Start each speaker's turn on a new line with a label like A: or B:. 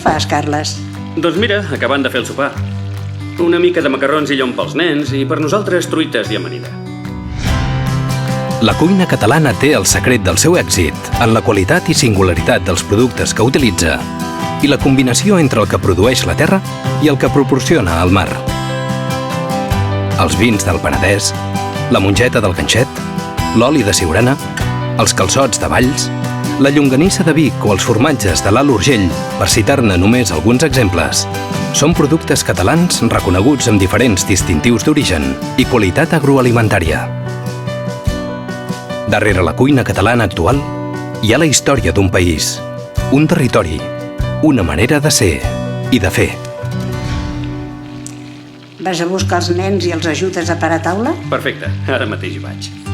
A: fas, Carles?
B: Doncs mira, acabant de fer el sopar. Una mica de macarrons i llom pels nens i per nosaltres truites i amanida.
C: La cuina catalana té el secret del seu èxit en la qualitat i singularitat dels productes que utilitza i la combinació entre el que produeix la terra i el que proporciona el mar. Els vins del Penedès, la mongeta del ganxet, l'oli de Siurana, els calçots de Valls, la llonganissa de Vic o els formatges de l'Alt Urgell, per citar-ne només alguns exemples, són productes catalans reconeguts amb diferents distintius d'origen i qualitat agroalimentària. Darrere la cuina catalana actual hi ha la història d'un país, un territori, una manera de ser i de fer.
A: Vas a buscar els nens i els ajudes a parar taula?
B: Perfecte, ara mateix hi vaig.